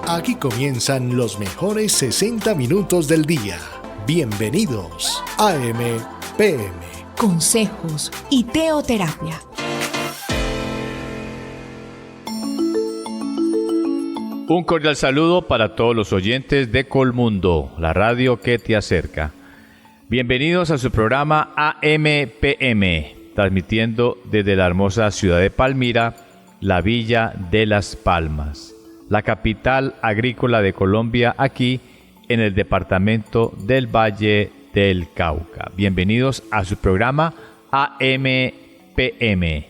Aquí comienzan los mejores 60 minutos del día. Bienvenidos a AM/PM. Consejos y teoterapia. Un cordial saludo para todos los oyentes de Colmundo, la radio que te acerca. Bienvenidos a su programa AM/PM, transmitiendo desde la hermosa ciudad de Palmira, la Villa de Las Palmas, la capital agrícola de Colombia, aquí en el departamento del Valle del Cauca. Bienvenidos a su programa AM/PM.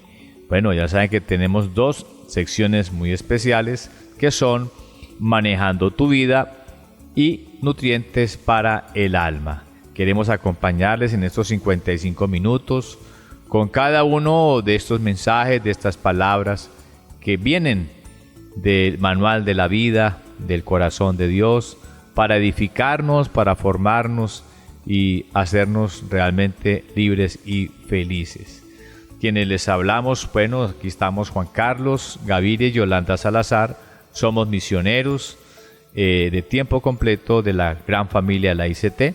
Bueno, ya saben que tenemos dos secciones muy especiales que son Manejando tu Vida y Nutrientes para el Alma. Queremos acompañarles en estos 55 minutos con cada uno de estos mensajes, de estas palabras que vienen del manual de la vida, del corazón de Dios, para edificarnos, para formarnos y hacernos realmente libres y felices. Quienes les hablamos, bueno, aquí estamos Juan Carlos Gaviria y Yolanda Salazar. Somos misioneros de tiempo completo de la gran familia de la ICT,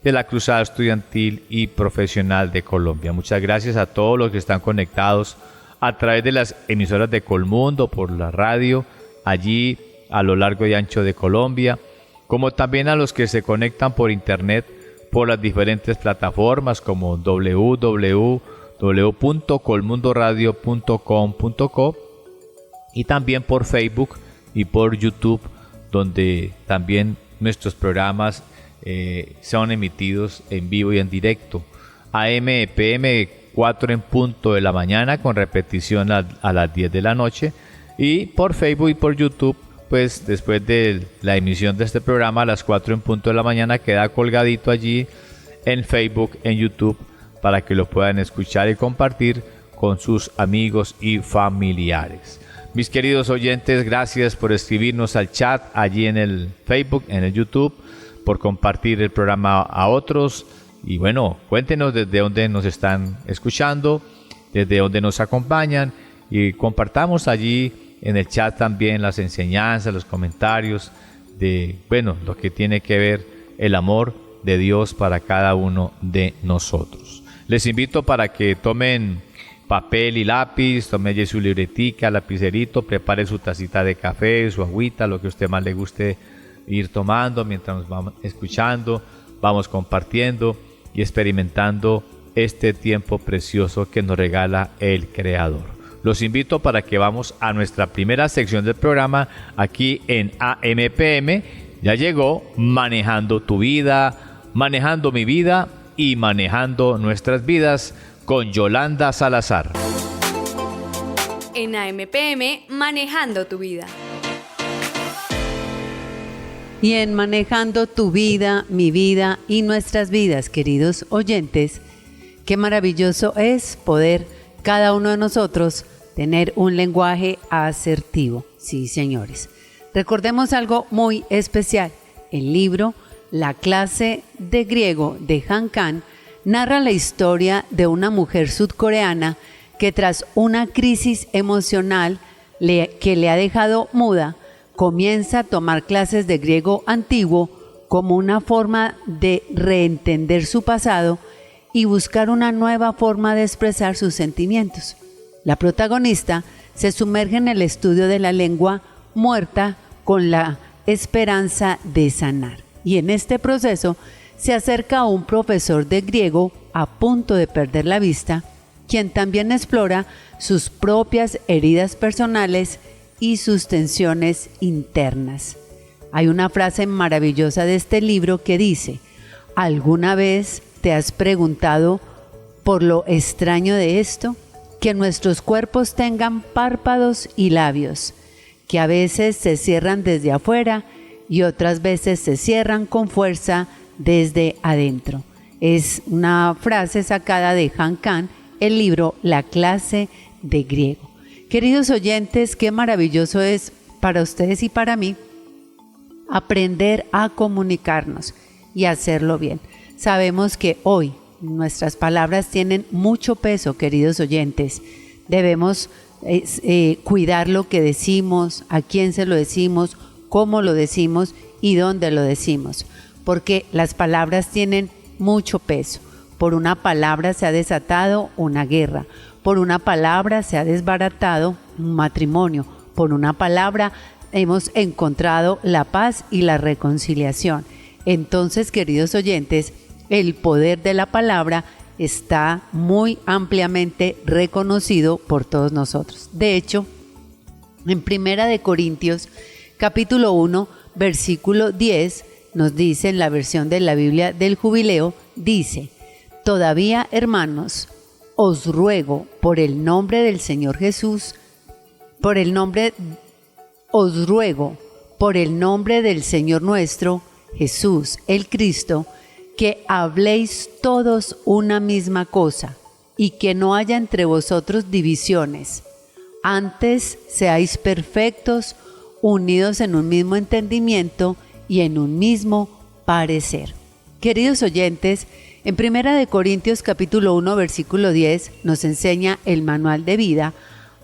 de la Cruzada Estudiantil y Profesional de Colombia. Muchas gracias a todos los que están conectados a través de las emisoras de Colmundo, por la radio, allí a lo largo y ancho de Colombia, como también a los que se conectan por internet, por las diferentes plataformas como www.colmundoradio.com.co y también por Facebook y por YouTube, donde también nuestros programas son emitidos en vivo y en directo. AM/PM 4 en punto de la mañana, con repetición a las 10 de la noche, y por Facebook y por YouTube, pues después de la emisión de este programa a las 4 en punto de la mañana queda colgadito allí en Facebook, en YouTube, para que lo puedan escuchar y compartir con sus amigos y familiares. Mis queridos oyentes, gracias por escribirnos al chat allí en el Facebook, en el YouTube, por compartir el programa a otros. Y bueno, cuéntenos desde dónde nos están escuchando, desde dónde nos acompañan, y compartamos allí en el chat también las enseñanzas, los comentarios de, bueno, lo que tiene que ver el amor de Dios para cada uno de nosotros. Les invito para que tomen papel y lápiz, tome allí su libretica, lapicerito, prepare su tacita de café, su agüita, lo que a usted más le guste ir tomando mientras nos vamos escuchando, vamos compartiendo y experimentando este tiempo precioso que nos regala el Creador. Los invito para que vamos a nuestra primera sección del programa aquí en AM/PM. Ya llegó Manejando tu Vida, Manejando mi vida y Manejando nuestras vidas, con Yolanda Salazar. En AM/PM, Manejando tu Vida. Y en Manejando tu Vida, mi vida y nuestras vidas, queridos oyentes, qué maravilloso es poder cada uno de nosotros tener un lenguaje asertivo. Sí, señores. Recordemos algo muy especial. El libro La clase de griego de Han Kang narra la historia de una mujer sudcoreana que tras una crisis emocional que le ha dejado muda, comienza a tomar clases de griego antiguo como una forma de reentender su pasado y buscar una nueva forma de expresar sus sentimientos. La protagonista se sumerge en el estudio de la lengua muerta con la esperanza de sanar. Y en este proceso se acerca a un profesor de griego a punto de perder la vista, quien también explora sus propias heridas personales y sus tensiones internas. Hay una frase maravillosa de este libro que dice: ¿alguna vez te has preguntado por lo extraño de esto? Que nuestros cuerpos tengan párpados y labios, que a veces se cierran desde afuera y otras veces se cierran con fuerza desde adentro. Es una frase sacada de Han Kang, el libro La clase de griego. Queridos oyentes, qué maravilloso es para ustedes y para mí aprender a comunicarnos y hacerlo bien. Sabemos que hoy nuestras palabras tienen mucho peso, queridos oyentes. Debemos cuidar lo que decimos, a quién se lo decimos, cómo lo decimos y dónde lo decimos, porque las palabras tienen mucho peso. Por una palabra se ha desatado una guerra, por una palabra se ha desbaratado un matrimonio, por una palabra hemos encontrado la paz y la reconciliación. Entonces, queridos oyentes, el poder de la palabra está muy ampliamente reconocido por todos nosotros. De hecho, en Primera de Corintios, capítulo 1, versículo 10, nos dice en la versión de la Biblia del Jubileo, dice: todavía, hermanos, os ruego por el nombre del Señor Jesús, os ruego por el nombre del Señor nuestro, Jesús el Cristo, que habléis todos una misma cosa y que no haya entre vosotros divisiones. Antes seáis perfectos, unidos en un mismo entendimiento y en un mismo parecer. Queridos oyentes, en 1 Corintios capítulo 1 versículo 10 nos enseña el manual de vida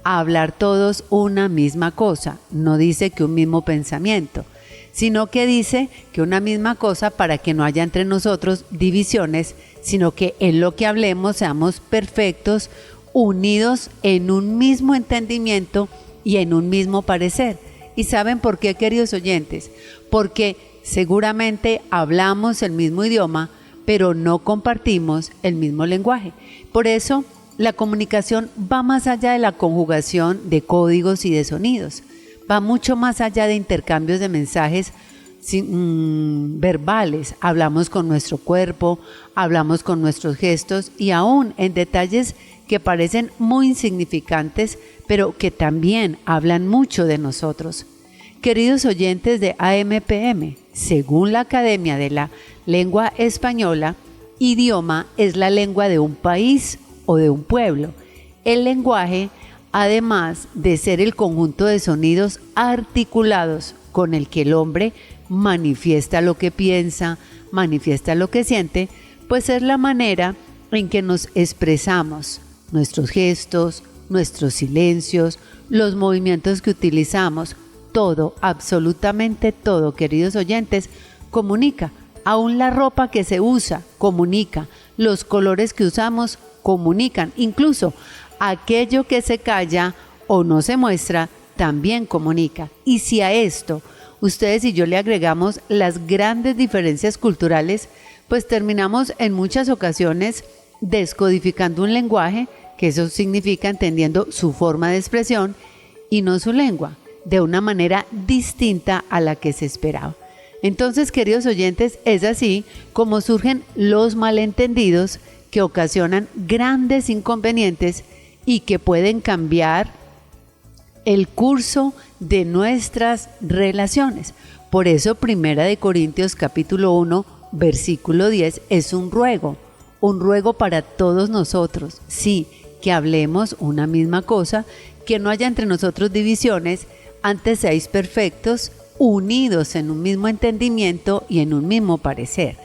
a hablar todos una misma cosa. No dice que un mismo pensamiento, sino que dice que una misma cosa para que no haya entre nosotros divisiones, sino que en lo que hablemos seamos perfectos, unidos en un mismo entendimiento y en un mismo parecer. ¿Y saben por qué, queridos oyentes? Porque seguramente hablamos el mismo idioma, pero no compartimos el mismo lenguaje. Por eso, la comunicación va más allá de la conjugación de códigos y de sonidos. Va mucho más allá de intercambios de mensajes verbales. Hablamos con nuestro cuerpo, hablamos con nuestros gestos y aún en detalles que parecen muy insignificantes, pero que también hablan mucho de nosotros. Queridos oyentes de AMPM, según la Academia de la Lengua Española, idioma es la lengua de un país o de un pueblo. El lenguaje, además de ser el conjunto de sonidos articulados con el que el hombre manifiesta lo que piensa, manifiesta lo que siente, pues es la manera en que nos expresamos, nuestros gestos, nuestros silencios, los movimientos que utilizamos, todo, absolutamente todo, queridos oyentes, comunica. Aún la ropa que se usa comunica, los colores que usamos comunican, incluso aquello que se calla o no se muestra también comunica. Y si a esto ustedes y yo le agregamos las grandes diferencias culturales, pues terminamos en muchas ocasiones descodificando un lenguaje, que eso significa entendiendo su forma de expresión y no su lengua, de una manera distinta a la que se esperaba. Entonces, queridos oyentes, es así como surgen los malentendidos que ocasionan grandes inconvenientes y que pueden cambiar el curso de nuestras relaciones. Por eso, 1 Corintios capítulo 1, versículo 10 es un ruego para todos nosotros, sí, que hablemos una misma cosa, que no haya entre nosotros divisiones, antes seáis perfectos, unidos en un mismo entendimiento y en un mismo parecer.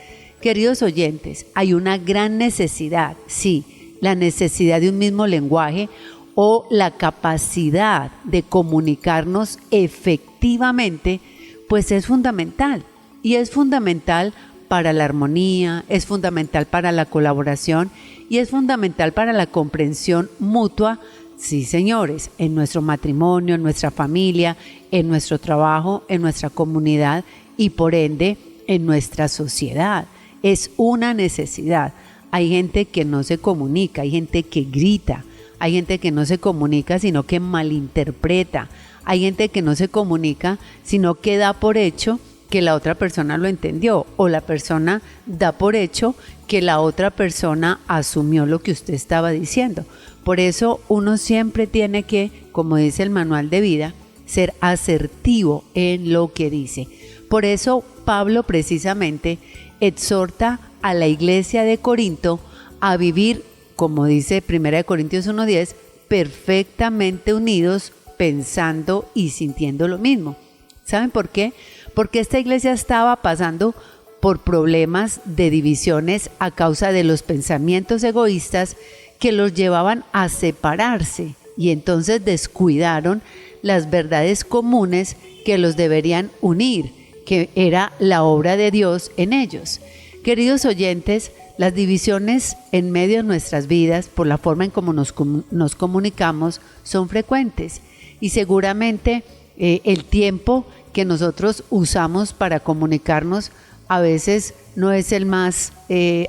Queridos oyentes, hay una gran necesidad, sí, la necesidad de un mismo lenguaje o la capacidad de comunicarnos efectivamente, pues es fundamental. Y es fundamental para la armonía, es fundamental para la colaboración y es fundamental para la comprensión mutua. Sí, señores, en nuestro matrimonio, en nuestra familia, en nuestro trabajo, en nuestra comunidad y por ende en nuestra sociedad. Es una necesidad. Hay gente que no se comunica, hay gente que grita, hay gente que no se comunica sino que malinterpreta, hay gente que no se comunica sino que da por hecho que la otra persona lo entendió o la persona da por hecho que la otra persona asumió lo que usted estaba diciendo. Por eso uno siempre tiene que, como dice el manual de vida, ser asertivo en lo que dice. Por eso Pablo precisamente exhorta a la iglesia de Corinto a vivir, como dice 1 Corintios 1:10, perfectamente unidos, pensando y sintiendo lo mismo. ¿Saben por qué? Porque esta iglesia estaba pasando por problemas de divisiones a causa de los pensamientos egoístas que los llevaban a separarse y entonces descuidaron las verdades comunes que los deberían unir, que era la obra de Dios en ellos. Queridos oyentes, las divisiones en medio de nuestras vidas, por la forma en cómo nos comunicamos, son frecuentes y seguramente el tiempo que nosotros usamos para comunicarnos a veces no es el más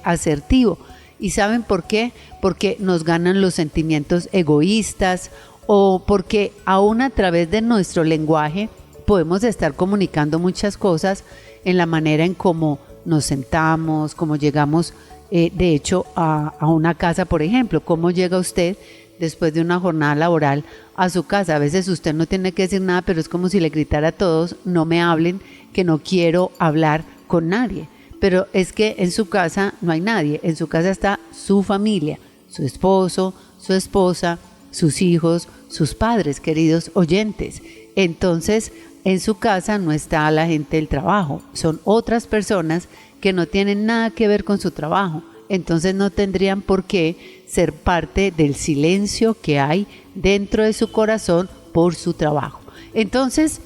asertivo. ¿Y saben por qué? Porque nos ganan los sentimientos egoístas o porque aún a través de nuestro lenguaje podemos estar comunicando muchas cosas en la manera en cómo nos sentamos, cómo llegamos de hecho a una casa, por ejemplo. ¿Cómo llega usted después de una jornada laboral a su casa? A veces usted no tiene que decir nada, pero es como si le gritara a todos: no me hablen, que no quiero hablar con nadie. Pero es que en su casa no hay nadie, en su casa está su familia, su esposo, su esposa, sus hijos, sus padres, queridos oyentes. Entonces, en su casa no está la gente del trabajo, son otras personas que no tienen nada que ver con su trabajo. Entonces no tendrían por qué ser parte del silencio que hay dentro de su corazón por su trabajo. Entonces,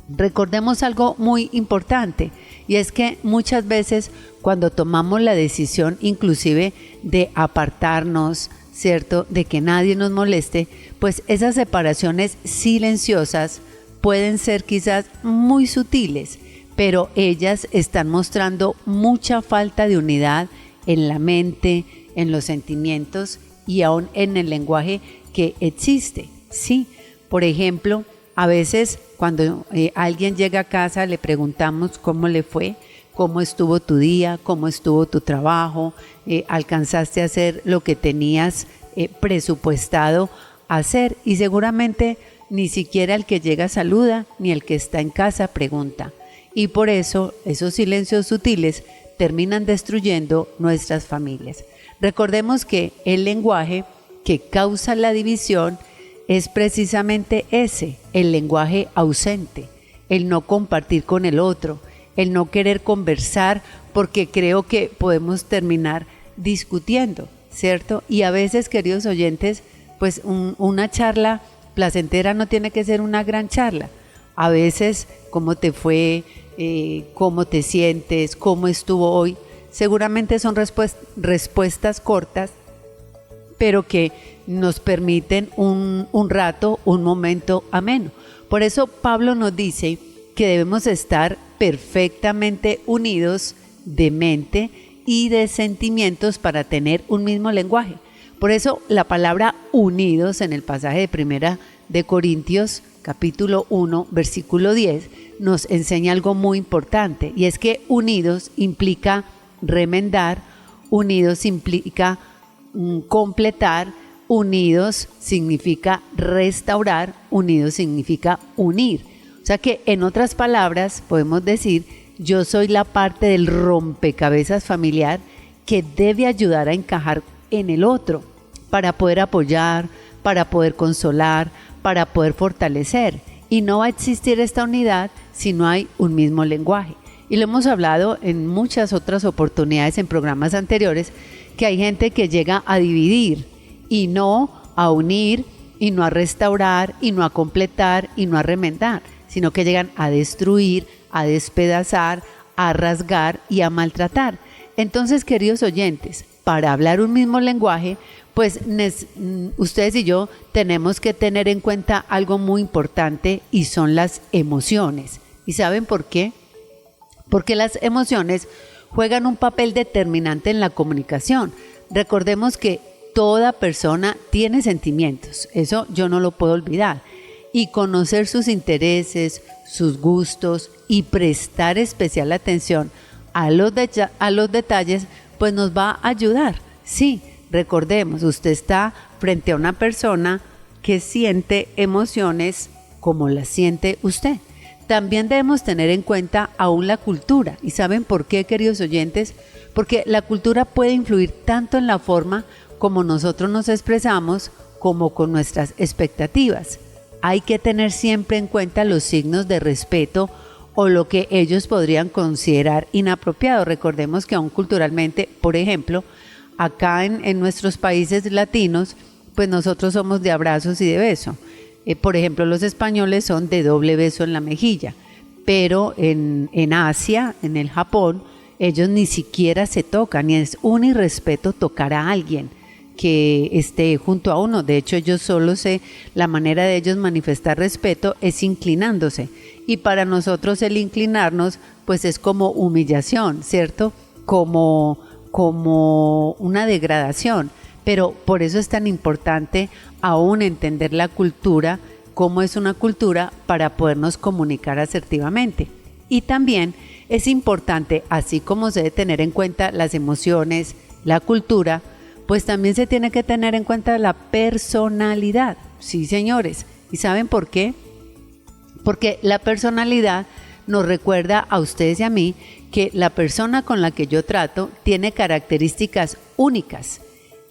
recordemos algo muy importante, y es que muchas veces cuando tomamos la decisión inclusive de apartarnos, ¿cierto?, de que nadie nos moleste, pues esas separaciones silenciosas pueden ser quizás muy sutiles, pero ellas están mostrando mucha falta de unidad en la mente, en los sentimientos y aún en el lenguaje que existe. Sí, por ejemplo, a veces cuando alguien llega a casa le preguntamos cómo le fue, cómo estuvo tu día, cómo estuvo tu trabajo, alcanzaste a hacer lo que tenías presupuestado hacer, y seguramente ni siquiera el que llega saluda, ni el que está en casa pregunta. Y por eso esos silencios sutiles terminan destruyendo nuestras familias. Recordemos que el lenguaje que causa la división es precisamente ese, el lenguaje ausente, el no compartir con el otro, el no querer conversar porque creo que podemos terminar discutiendo, ¿cierto? Y a veces, queridos oyentes, pues una charla placentera no tiene que ser una gran charla. A veces, ¿cómo te fue? ¿Cómo te sientes? ¿Cómo estuvo hoy? Seguramente son respuestas cortas, pero que nos permiten un rato, un momento ameno. Por eso Pablo nos dice que debemos estar perfectamente unidos de mente y de sentimientos para tener un mismo lenguaje. Por eso la palabra unidos en el pasaje de Primera de Corintios, capítulo 1, versículo 10, nos enseña algo muy importante, y es que unidos implica remendar, unidos implica completar, unidos significa restaurar, unidos significa unir. O sea que en otras palabras podemos decir: yo soy la parte del rompecabezas familiar que debe ayudar a encajar en el otro para poder apoyar, para poder consolar, para poder fortalecer. Y no va a existir esta unidad si no hay un mismo lenguaje. Y lo hemos hablado en muchas otras oportunidades en programas anteriores, que hay gente que llega a dividir y no a unir, y no a restaurar, y no a completar, y no a remendar, sino que llegan a destruir, a despedazar, a rasgar y a maltratar. Entonces, queridos oyentes, para hablar un mismo lenguaje, pues ustedes y yo tenemos que tener en cuenta algo muy importante, y son las emociones. ¿Y saben por qué? Porque las emociones juegan un papel determinante en la comunicación. Recordemos que toda persona tiene sentimientos, eso yo no lo puedo olvidar. Y conocer sus intereses, sus gustos y prestar especial atención a los detalles, pues nos va a ayudar. Sí, recordemos, usted está frente a una persona que siente emociones como las siente usted. También debemos tener en cuenta aún la cultura. ¿Y saben por qué, queridos oyentes? Porque la cultura puede influir tanto en la forma como nosotros nos expresamos, como con nuestras expectativas. Hay que tener siempre en cuenta los signos de respeto o lo que ellos podrían considerar inapropiado. Recordemos que aún culturalmente, por ejemplo, acá en nuestros países latinos, pues nosotros somos de abrazos y de beso. Por ejemplo, los españoles son de doble beso en la mejilla, pero en Asia, en el Japón, ellos ni siquiera se tocan, y es un irrespeto tocar a alguien que esté junto a uno. De hecho, yo solo sé, la manera de ellos manifestar respeto es inclinándose, y para nosotros el inclinarnos pues es como humillación, ¿cierto? Como una degradación. Pero por eso es tan importante aún entender la cultura, cómo es una cultura, para podernos comunicar asertivamente. Y también es importante, así como se debe tener en cuenta las emociones, la cultura, pues también se tiene que tener en cuenta la personalidad. Sí, señores. ¿Y saben por qué? Porque la personalidad nos recuerda a ustedes y a mí que la persona con la que yo trato tiene características únicas,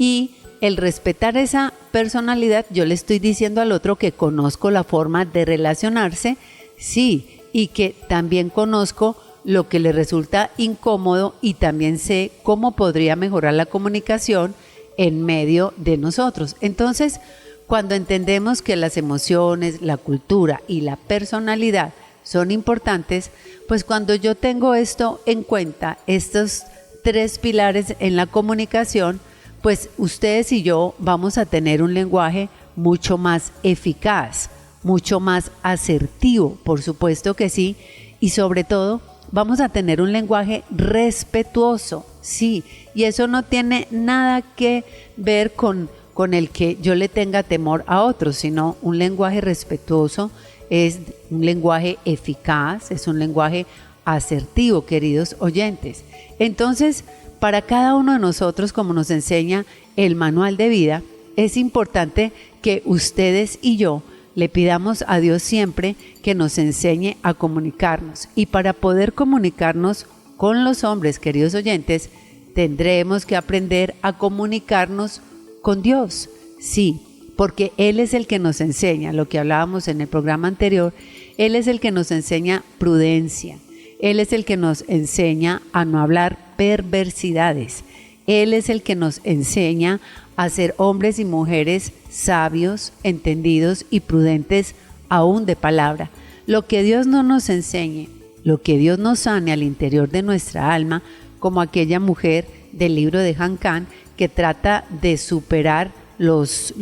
y el respetar esa personalidad, yo le estoy diciendo al otro que conozco la forma de relacionarse, sí, y que también conozco lo que le resulta incómodo, y también sé cómo podría mejorar la comunicación en medio de nosotros. Entonces, cuando entendemos que las emociones, la cultura y la personalidad son importantes, pues cuando yo tengo esto en cuenta, estos 3 pilares en la comunicación, pues ustedes y yo vamos a tener un lenguaje mucho más eficaz, mucho más asertivo, por supuesto que sí, y sobre todo vamos a tener un lenguaje respetuoso, sí, y eso no tiene nada que ver con el que yo le tenga temor a otros, sino un lenguaje respetuoso es un lenguaje eficaz, es un lenguaje asertivo, queridos oyentes. Entonces, para cada uno de nosotros, como nos enseña el manual de vida, es importante que ustedes y yo le pidamos a Dios siempre que nos enseñe a comunicarnos. Y para poder comunicarnos con los hombres, queridos oyentes, tendremos que aprender a comunicarnos con Dios. Sí, porque Él es el que nos enseña, lo que hablábamos en el programa anterior, Él es el que nos enseña prudencia, Él es el que nos enseña a no hablar perversidades, Él es el que nos enseña a ser hombres y mujeres sabios, entendidos y prudentes aún de palabra. Lo que Dios no nos enseñe, lo que Dios nos sane al interior de nuestra alma, como aquella mujer del libro de Hancán que trata de superar los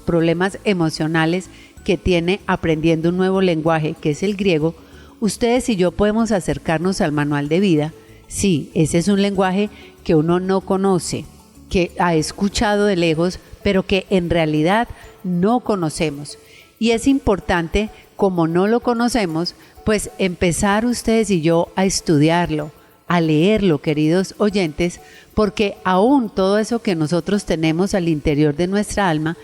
problemas emocionales que tiene aprendiendo un nuevo lenguaje que es el griego. Ustedes y yo podemos acercarnos al manual de vida. Sí, ese es un lenguaje que uno no conoce, que ha escuchado de lejos, pero que en realidad no conocemos. Y es importante, como no lo conocemos, pues empezar ustedes y yo a estudiarlo, a leerlo, queridos oyentes, porque aún todo eso que nosotros tenemos al interior de nuestra alma,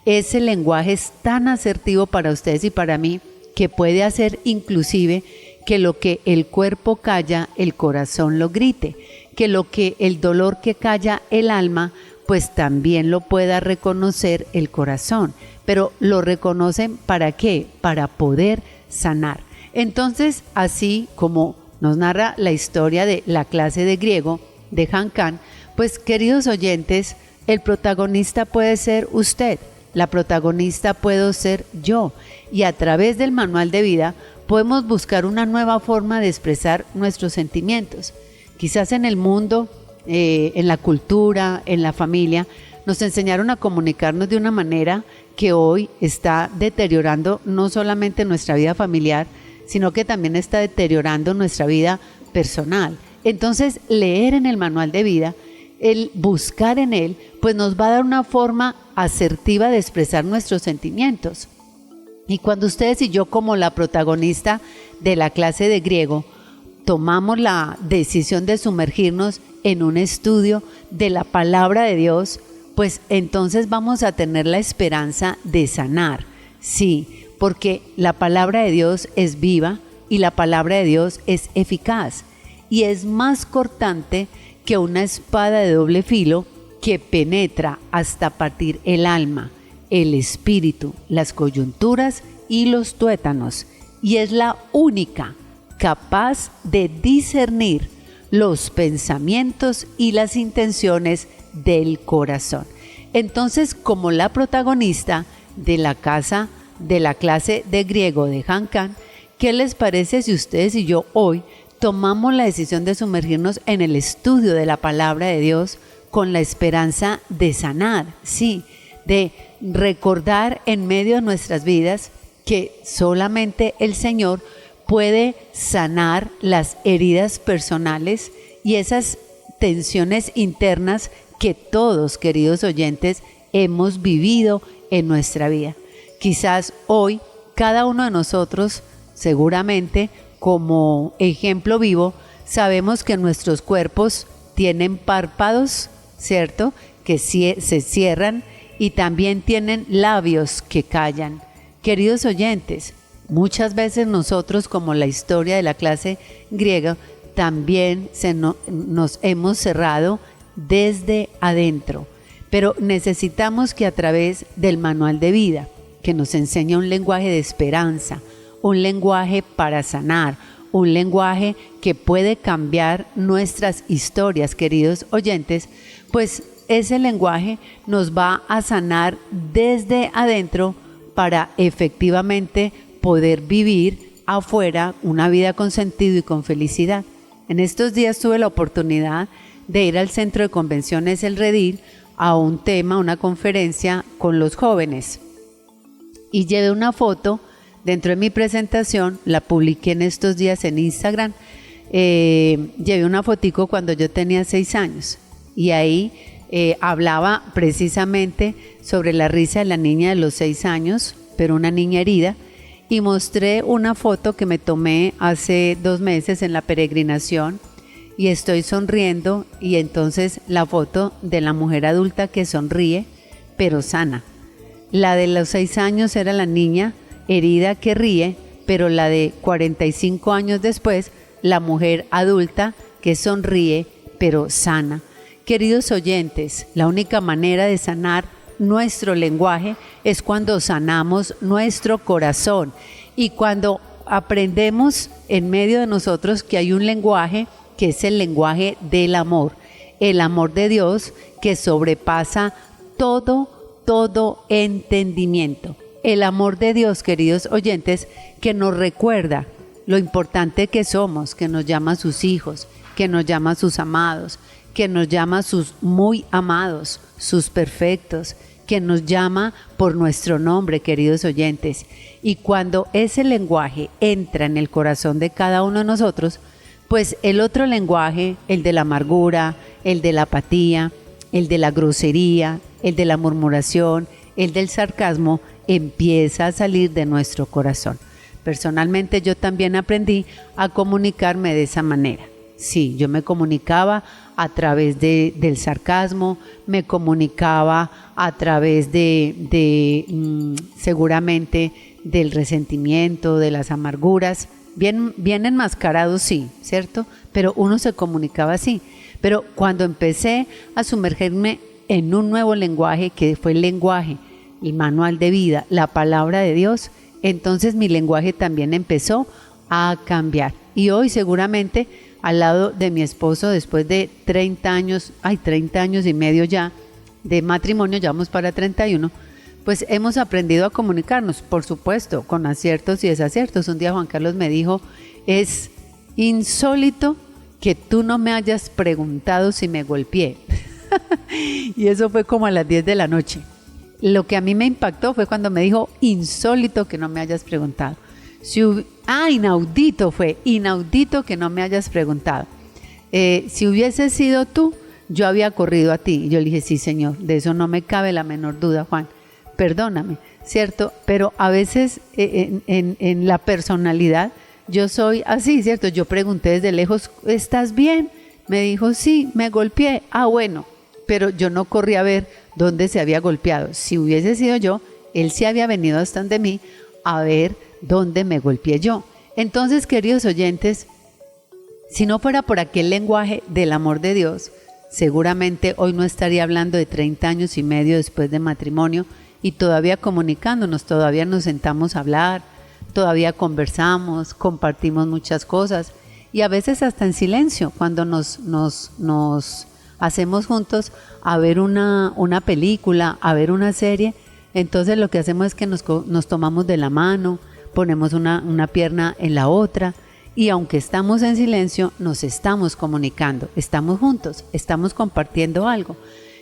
ese lenguaje es tan asertivo para ustedes y para mí, que puede hacer inclusive que lo que el cuerpo calla, el corazón lo grite, que lo que el dolor que calla el alma, pues también lo pueda reconocer el corazón. Pero lo reconocen ¿para qué? Para poder sanar. Entonces, así como nos narra la historia de la clase de griego de Hancán, pues queridos oyentes, el protagonista puede ser usted, la protagonista puedo ser yo, y a través del manual de vida podemos buscar una nueva forma de expresar nuestros sentimientos. Quizás en el mundo, en la cultura, en la familia, nos enseñaron a comunicarnos de una manera que hoy está deteriorando no solamente nuestra vida familiar, sino que también está deteriorando nuestra vida personal. Entonces, leer en el manual de vida, el buscar en él, pues nos va a dar una forma asertiva de expresar nuestros sentimientos. Y cuando ustedes y yo, como la protagonista de la clase de griego, tomamos la decisión de sumergirnos en un estudio de la palabra de Dios, pues entonces vamos a tener la esperanza de sanar. Sí, porque la palabra de Dios es viva y la palabra de Dios es eficaz y es más cortante que una espada de doble filo que penetra hasta partir el alma, el espíritu, las coyunturas y los tuétanos, y es la única capaz de discernir los pensamientos y las intenciones del corazón. Entonces, como la protagonista de la casa de la clase de griego de Han Kang, ¿qué les parece si ustedes y yo hoy tomamos la decisión de sumergirnos en el estudio de la palabra de Dios con la esperanza de sanar, sí, de recordar en medio de nuestras vidas que solamente el Señor puede sanar las heridas personales y esas tensiones internas que todos, queridos oyentes, hemos vivido en nuestra vida? Quizás hoy cada uno de nosotros, seguramente como ejemplo vivo, sabemos que nuestros cuerpos tienen párpados, ¿cierto?, que se cierran y también tienen labios que callan. Queridos oyentes, muchas veces nosotros, como la historia de la clase griega, también nos hemos cerrado desde adentro, pero necesitamos que a través del manual de vida, que nos enseña un lenguaje de esperanza, un lenguaje para sanar, un lenguaje que puede cambiar nuestras historias, queridos oyentes, pues ese lenguaje nos va a sanar desde adentro para efectivamente poder vivir afuera una vida con sentido y con felicidad. En estos días tuve la oportunidad de ir al Centro de Convenciones El Redil a un tema, una conferencia con los jóvenes, y llevé una foto dentro de mi presentación, la publiqué en estos días en Instagram. Llevé una fotico cuando yo tenía 6 años y ahí hablaba precisamente sobre la risa de la niña de los 6 años, pero una niña herida, y mostré una foto que me tomé hace 2 meses en la peregrinación y estoy sonriendo, y entonces la foto de la mujer adulta que sonríe pero sana. La de los 6 años era la niña herida que ríe, pero la de 45 años después, la mujer adulta que sonríe pero sana. Queridos oyentes, la única manera de sanar nuestro lenguaje es cuando sanamos nuestro corazón y cuando aprendemos en medio de nosotros que hay un lenguaje que es el lenguaje del amor, el amor de Dios que sobrepasa todo entendimiento. El amor de Dios, queridos oyentes, que nos recuerda lo importante que somos, que nos llama sus hijos, que nos llama sus amados, que nos llama sus muy amados, sus perfectos, que nos llama por nuestro nombre, queridos oyentes. Y cuando ese lenguaje entra en el corazón de cada uno de nosotros, pues el otro lenguaje, el de la amargura, el de la apatía, el de la grosería, el de la murmuración, el del sarcasmo, empieza a salir de nuestro corazón. Personalmente yo también aprendí a comunicarme de esa manera. Sí, yo me comunicaba a través del sarcasmo, me comunicaba a través seguramente del resentimiento, de las amarguras, bien enmascarados, sí, ¿cierto? Pero uno se comunicaba así. Pero cuando empecé a sumergirme en un nuevo lenguaje, que fue el lenguaje, el manual de vida, la palabra de Dios, entonces mi lenguaje también empezó a cambiar. Y hoy seguramente al lado de mi esposo, después de 30 años y medio ya de matrimonio, ya vamos para 31, pues hemos aprendido a comunicarnos, por supuesto, con aciertos y desaciertos. Un día Juan Carlos me dijo, es insólito que tú no me hayas preguntado si me golpeé. Y eso fue como a las 10 de la noche. Lo que a mí me impactó fue cuando me dijo, insólito que no me hayas preguntado. Inaudito que no me hayas preguntado. Si hubiese sido tú, yo había corrido a ti. Y yo le dije, sí, Señor, de eso no me cabe la menor duda, Juan. Perdóname, ¿cierto? Pero a veces en la personalidad yo soy así, ¿cierto? Yo pregunté desde lejos, ¿estás bien? Me dijo, sí, me golpeé. Ah, bueno, pero yo no corrí a ver dónde se había golpeado. Si hubiese sido yo, él sí había venido hasta de mí a ver dónde me golpeé yo. Entonces, queridos oyentes, si no fuera por aquel lenguaje del amor de Dios, seguramente hoy no estaría hablando de 30 años y medio después de matrimonio y todavía comunicándonos, todavía nos sentamos a hablar, todavía conversamos, compartimos muchas cosas y a veces hasta en silencio cuando nos hacemos juntos a ver una película, a ver una serie. Entonces lo que hacemos es que nos tomamos de la mano, ponemos una pierna en la otra y aunque estamos en silencio, nos estamos comunicando, estamos juntos, estamos compartiendo algo.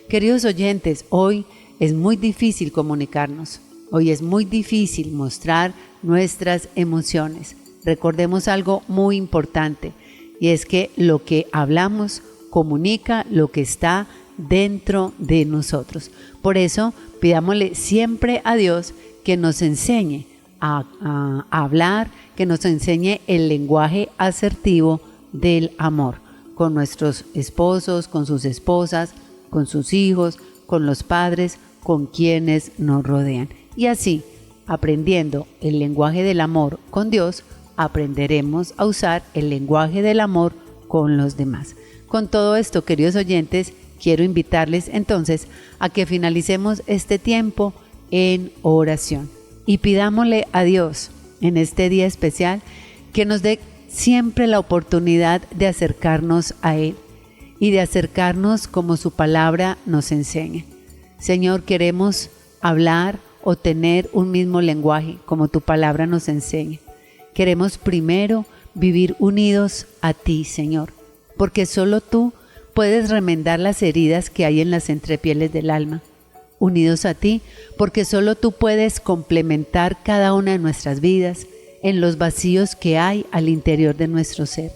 Queridos oyentes, hoy es muy difícil comunicarnos, hoy es muy difícil mostrar nuestras emociones. Recordemos algo muy importante y es que lo que hablamos comunica lo que está dentro de nosotros. Por eso pidámosle siempre a Dios que nos enseñe a hablar, que nos enseñe el lenguaje asertivo del amor con nuestros esposos, con sus esposas, con sus hijos, con los padres, con quienes nos rodean. Y así, aprendiendo el lenguaje del amor con Dios, aprenderemos a usar el lenguaje del amor con los demás. Con todo esto, queridos oyentes, quiero invitarles entonces a que finalicemos este tiempo en oración y pidámosle a Dios en este día especial que nos dé siempre la oportunidad de acercarnos a Él y de acercarnos como su palabra nos enseña. Señor, queremos hablar o tener un mismo lenguaje como tu palabra nos enseña. Queremos primero vivir unidos a ti, Señor, porque solo tú puedes remendar las heridas que hay en las entrepieles del alma. Unidos a ti, porque solo tú puedes complementar cada una de nuestras vidas en los vacíos que hay al interior de nuestro ser.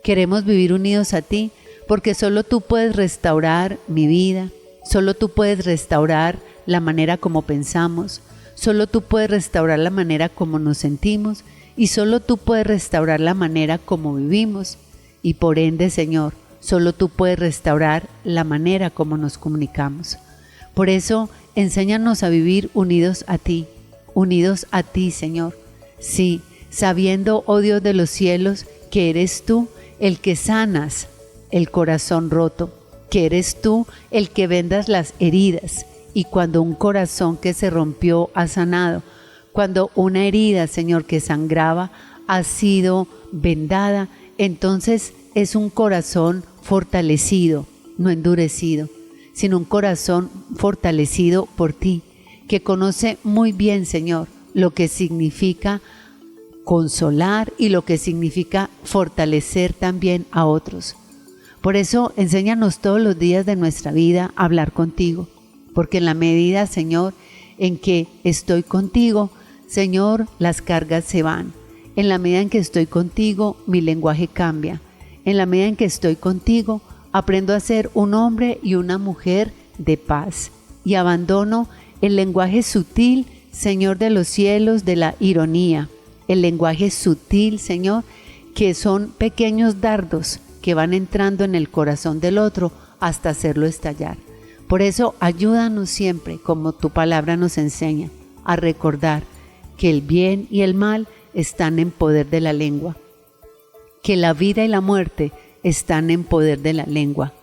Queremos vivir unidos a ti, porque solo tú puedes restaurar mi vida, solo tú puedes restaurar la manera como pensamos, solo tú puedes restaurar la manera como nos sentimos y solo tú puedes restaurar la manera como vivimos y por ende, Señor, solo tú puedes restaurar la manera como nos comunicamos. Por eso, enséñanos a vivir unidos a ti, Señor. Sí, sabiendo, oh Dios de los cielos, que eres tú el que sanas el corazón roto, que eres tú el que vendas las heridas. Y cuando un corazón que se rompió ha sanado, cuando una herida, Señor, que sangraba ha sido vendada, entonces es un corazón fortalecido, no endurecido, sino un corazón fortalecido por ti, que conoce muy bien, Señor, lo que significa consolar y lo que significa fortalecer también a otros. Por eso, enséñanos todos los días de nuestra vida a hablar contigo, porque en la medida, Señor, en que estoy contigo, Señor, las cargas se van. En la medida en que estoy contigo, mi lenguaje cambia. En la medida en que estoy contigo, aprendo a ser un hombre y una mujer de paz y abandono el lenguaje sutil, Señor de los cielos, de la ironía. El lenguaje sutil, Señor, que son pequeños dardos que van entrando en el corazón del otro hasta hacerlo estallar. Por eso, ayúdanos siempre, como tu palabra nos enseña, a recordar que el bien y el mal están en poder de la lengua, que la vida y la muerte están en poder de la lengua,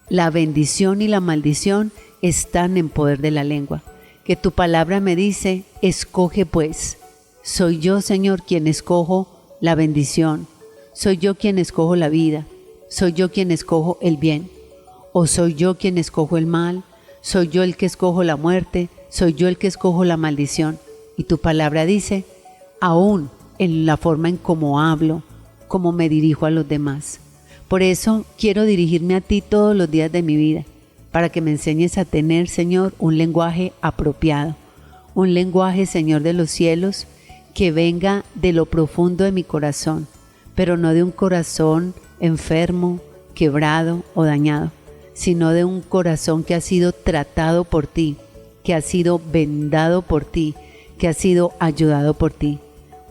la bendición y la maldición están en poder de la lengua, que tu palabra me dice, escoge pues. Soy yo, Señor, quien escojo la bendición, soy yo quien escojo la vida, soy yo quien escojo el bien, o soy yo quien escojo el mal, soy yo el que escojo la muerte, soy yo el que escojo la maldición. Y tu palabra dice, aún en la forma en cómo hablo, cómo me dirijo a los demás. Por eso quiero dirigirme a ti todos los días de mi vida, para que me enseñes a tener, Señor, un lenguaje apropiado, un lenguaje, Señor de los cielos, que venga de lo profundo de mi corazón, pero no de un corazón enfermo, quebrado o dañado, sino de un corazón que ha sido tratado por ti, que ha sido vendado por ti, que ha sido ayudado por ti.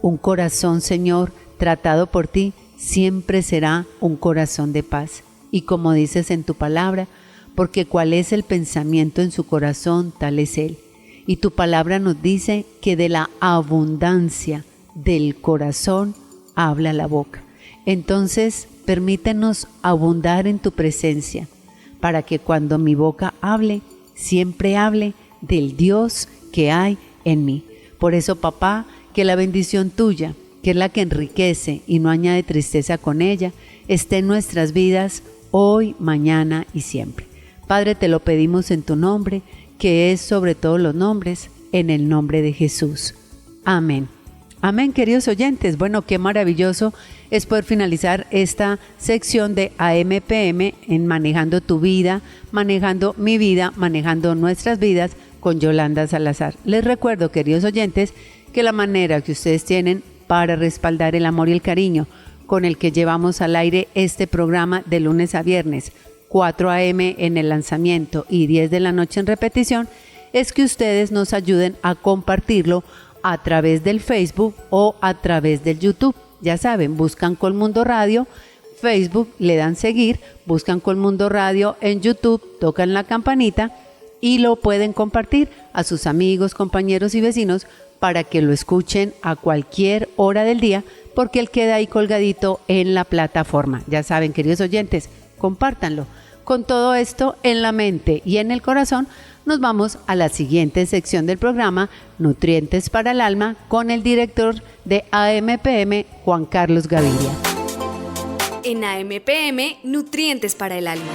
Un corazón, Señor, tratado por ti, siempre será un corazón de paz. Y como dices en tu palabra, porque cuál es el pensamiento en su corazón, tal es él. Y tu palabra nos dice que de la abundancia del corazón habla la boca. Entonces, permítenos abundar en tu presencia, para que cuando mi boca hable, siempre hable del Dios que hay en mí. Por eso, papá, que la bendición tuya, que es la que enriquece y no añade tristeza con ella, esté en nuestras vidas hoy, mañana y siempre. Padre, te lo pedimos en tu nombre, que es sobre todos los nombres, en el nombre de Jesús. Amén. Amén, queridos oyentes. Bueno, qué maravilloso es poder finalizar esta sección de AMPM en Manejando tu Vida, Manejando mi vida, Manejando nuestras vidas con Yolanda Salazar. Les recuerdo, queridos oyentes, que la manera que ustedes tienen para respaldar el amor y el cariño con el que llevamos al aire este programa de lunes a viernes, 4 a.m. en el lanzamiento y 10 de la noche en repetición, es que ustedes nos ayuden a compartirlo a través del Facebook o a través del YouTube. Ya saben, buscan Colmundo Radio, Facebook, le dan seguir, buscan Colmundo Radio en YouTube, tocan la campanita y lo pueden compartir a sus amigos, compañeros y vecinos para que lo escuchen a cualquier hora del día, porque él queda ahí colgadito en la plataforma. Ya saben, queridos oyentes, compártanlo. Con todo esto en la mente y en el corazón, nos vamos a la siguiente sección del programa, Nutrientes para el Alma, con el director de AMPM, Juan Carlos Gaviria. En AMPM, Nutrientes para el Alma.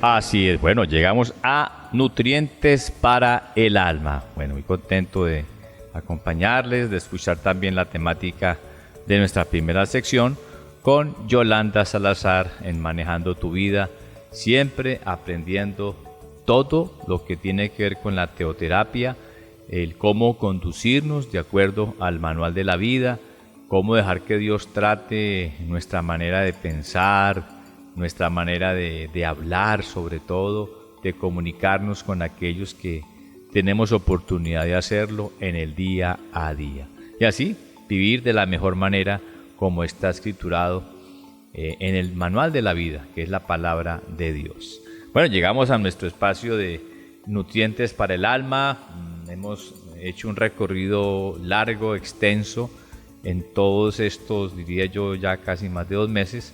Así es, bueno, llegamos a Nutrientes para el Alma. Bueno, muy contento de acompañarles, de escuchar también la temática de nuestra primera sección con Yolanda Salazar en Manejando tu Vida, siempre aprendiendo todo lo que tiene que ver con la teoterapia, el cómo conducirnos de acuerdo al manual de la vida, cómo dejar que Dios trate nuestra manera de pensar, nuestra manera de hablar, sobre todo, de comunicarnos con aquellos que tenemos oportunidad de hacerlo en el día a día. Y así, vivir de la mejor manera como está escriturado en el manual de la vida, que es la palabra de Dios. Bueno, llegamos a nuestro espacio de Nutrientes para el Alma. Hemos hecho un recorrido largo, extenso, en todos estos, diría yo, ya casi más de 2 meses,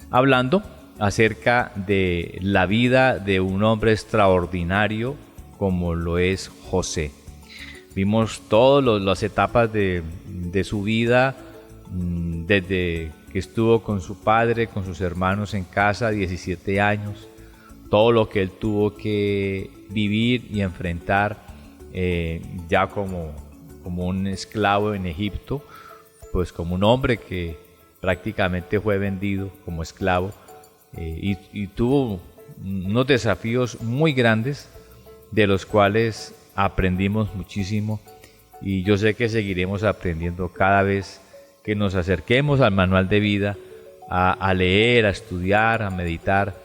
hablando acerca de la vida de un hombre extraordinario como lo es José. Vimos todas las etapas de su vida, desde que estuvo con su padre, con sus hermanos en casa, 17 años, todo lo que él tuvo que vivir y enfrentar ya como un esclavo en Egipto, pues como un hombre que prácticamente fue vendido como esclavo y tuvo unos desafíos muy grandes de los cuales aprendimos muchísimo, y yo sé que seguiremos aprendiendo cada vez que nos acerquemos al manual de vida, a leer, a estudiar, a meditar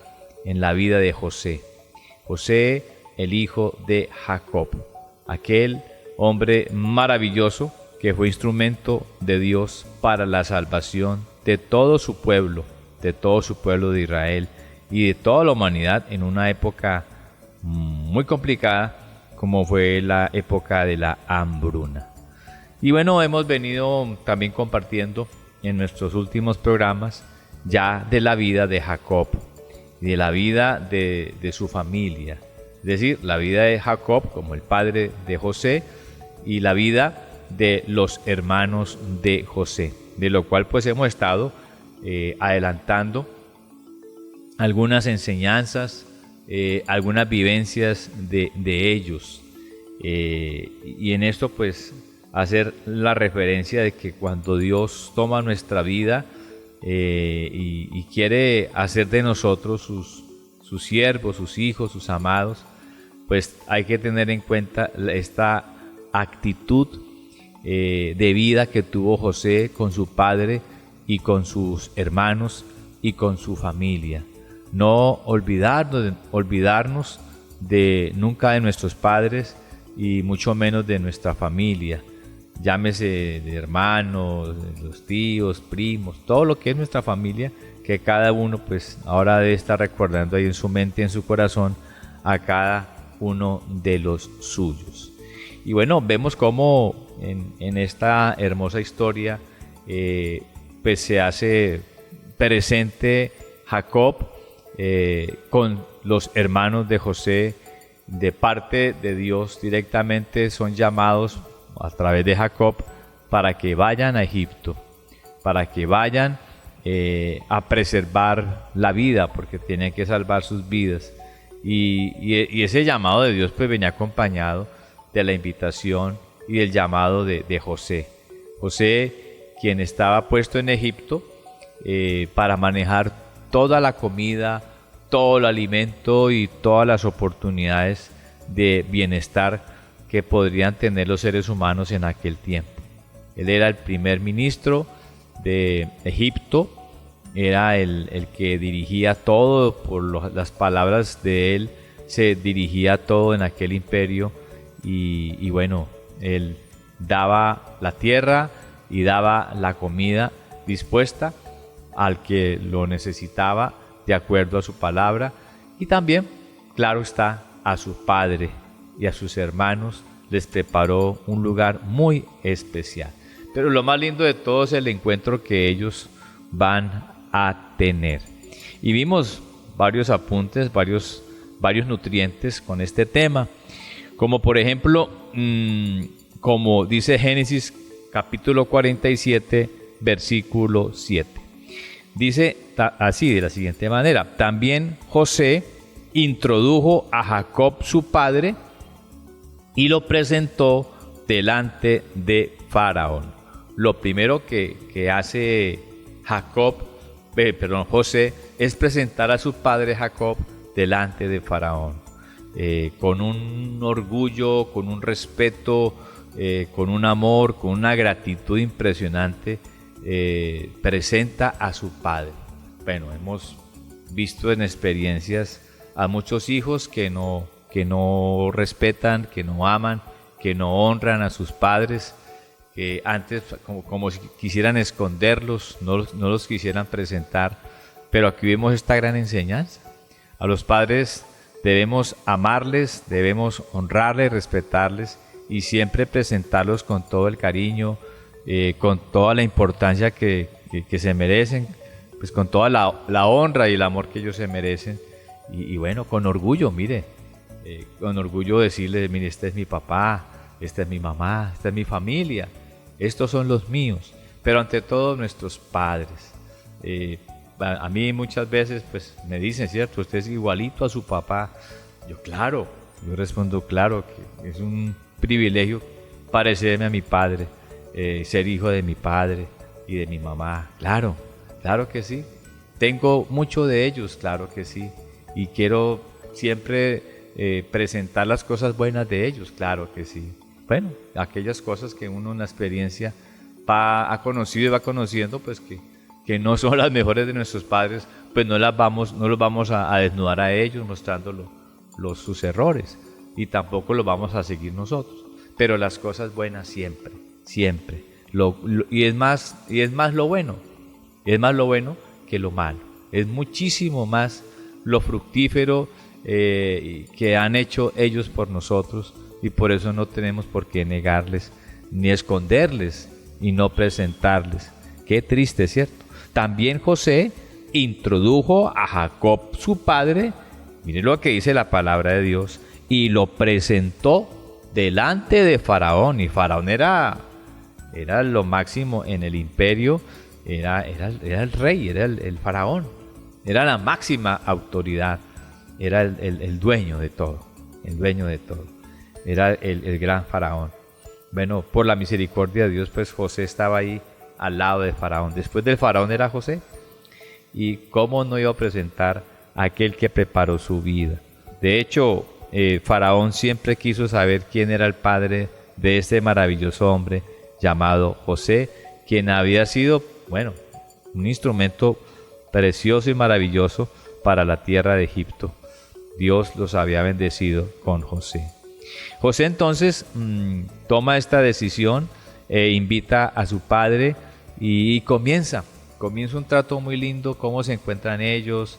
en la vida de José. José, el hijo de Jacob, aquel hombre maravilloso que fue instrumento de Dios para la salvación de todo su pueblo de Israel y de toda la humanidad en una época muy complicada como fue la época de la hambruna. Y bueno, hemos venido también compartiendo en nuestros últimos programas ya de la vida de Jacob y de la vida de su familia, es decir, la vida de Jacob como el padre de José y la vida de los hermanos de José, de lo cual pues hemos estado adelantando algunas enseñanzas, algunas vivencias de ellos, y en esto pues hacer la referencia de que cuando Dios toma nuestra vida y quiere hacer de nosotros sus siervos, sus hijos, sus amados, pues hay que tener en cuenta esta actitud de vida que tuvo José con su padre y con sus hermanos y con su familia. No olvidarnos nunca de nuestros padres y mucho menos de nuestra familia, llámese de hermanos, de los tíos, primos, todo lo que es nuestra familia, que cada uno pues ahora debe estar recordando ahí en su mente y en su corazón a cada uno de los suyos. Y bueno, vemos cómo en esta hermosa historia pues se hace presente Jacob con los hermanos de José. De parte de Dios directamente son llamados a través de Jacob para que vayan a Egipto, para que vayan a preservar la vida, porque tienen que salvar sus vidas. Y ese llamado de Dios pues venía acompañado de la invitación y del llamado de José. José, quien estaba puesto en Egipto para manejar toda la comida, todo el alimento y todas las oportunidades de bienestar que podrían tener los seres humanos en aquel tiempo. Él era el primer ministro de Egipto, era el que dirigía todo, por las palabras de él se dirigía todo en aquel imperio y bueno, él daba la tierra y daba la comida dispuesta al que lo necesitaba de acuerdo a su palabra, y también, claro está, a su padre y a sus hermanos les preparó un lugar muy especial. Pero lo más lindo de todo es el encuentro que ellos van a tener. Y vimos varios apuntes, varios nutrientes con este tema, como por ejemplo, como dice Génesis capítulo 47, versículo 7. Dice así, de la siguiente manera: también José introdujo a Jacob su padre y lo presentó delante de Faraón. Lo primero que hace José es presentar a su padre Jacob delante de Faraón, con un orgullo, con un respeto, con un amor, con una gratitud impresionante. Presenta a su padre. Bueno, hemos visto en experiencias a muchos hijos que no respetan, que no aman, que no honran a sus padres, que antes como si quisieran esconderlos, no los quisieran presentar. Pero aquí vemos esta gran enseñanza. A los padres debemos amarles, debemos honrarles, respetarles y siempre presentarlos con todo el cariño, con toda la importancia que se merecen, pues con toda la honra y el amor que ellos se merecen. Y bueno, con orgullo, mire, con orgullo decirles: mire, este es mi papá, esta es mi mamá, esta es mi familia, estos son los míos, pero ante todo nuestros padres. A mí muchas veces pues me dicen, ¿cierto? Usted es igualito a su papá. Yo respondo, claro, que es un privilegio parecerme a mi padre, ser hijo de mi padre y de mi mamá. Claro que sí. Tengo mucho de ellos, claro que sí. Y quiero siempre presentar las cosas buenas de ellos, claro que sí. Bueno, aquellas cosas que uno en la experiencia ha conocido y va conociendo, pues que no son las mejores de nuestros padres, pues no los vamos a desnudar a ellos mostrando sus errores, y tampoco los vamos a seguir nosotros. Pero las cosas buenas siempre. Y es más lo bueno que lo malo. Es muchísimo más lo fructífero que han hecho ellos por nosotros, y por eso no tenemos por qué negarles, ni esconderles, y no presentarles. Qué triste, ¿cierto? También José introdujo a Jacob su padre, miren lo que dice la palabra de Dios, y lo presentó delante de Faraón. Y Faraón era lo máximo en el imperio, era el rey, era el faraón, era la máxima autoridad, era el dueño de todo, era el gran faraón. Bueno, por la misericordia de Dios, pues José estaba ahí al lado de Faraón. Después del Faraón era José. Y cómo no iba a presentar a aquel que preparó su vida. De hecho, Faraón siempre quiso saber quién era el padre de este maravilloso hombre llamado José, quien había sido, bueno, un instrumento precioso y maravilloso para la tierra de Egipto. Dios los había bendecido con José. José entonces toma esta decisión, invita a su padre y comienza un trato muy lindo. Cómo se encuentran ellos,